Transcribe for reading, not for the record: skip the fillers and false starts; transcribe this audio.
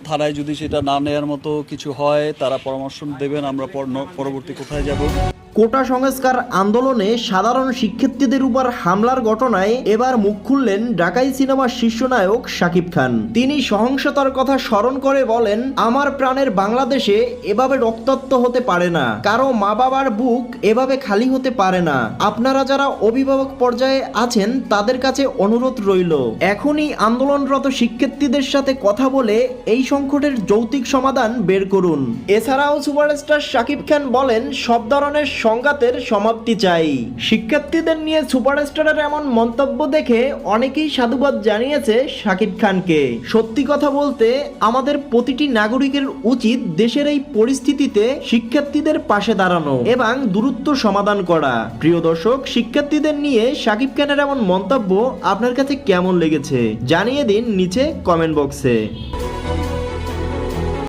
থানায় যদি সেটা না নেয়ার মতো কিছু হয় তারা পরামর্শ দেবেন, আমরা পরবর্তী কোথায় যাব। কোটা সংস্কার আন্দোলনে সাধারণ শিক্ষার্থীদের উপর হামলার ঘটনায় এবার মুখ খুললেন ঢাকাই সিনেমার শীর্ষনায়ক শাকিব খান। তিনি সহিংসতার কথা স্মরণ করে বলেন, আমার প্রাণের বাংলাদেশে এভাবে রক্তাক্ত হতে পারে না, কারো মা বাবার বুক এভাবে খালি হতে পারে না। আপনারা যারা অভিভাবক পর্যায়ে আছেন তাদের কাছে অনুরোধ রইল, এখনই আন্দোলনরত শিক্ষার্থীদের সাথে কথা বলে এই সংকটের যৌক্তিক সমাধান বের করুন। এছাড়াও সুপারস্টার শাকিব খান বলেন, সব ধরনের সংঘাতের সমাপ্তি চাই। শিক্ষার্থীদের নিয়ে সুপারস্টারের এমন মন্তব্য দেখে অনেকেই সাধুবাদ জানিয়েছে শাকিব খানকে। সত্যি কথা বলতে আমাদের প্রতিটি নাগরিকের উচিত দেশের এই পরিস্থিতিতে শিক্ষার্থীদের পাশে দাঁড়ানো এবং দূরত্ব সমাধান করা। প্রিয় দর্শক, শিক্ষার্থীদের নিয়ে শাকিব খানের এমন মন্তব্য আপনার কাছে কেমন লেগেছে জানিয়ে দিন নিচে কমেন্ট বক্সে।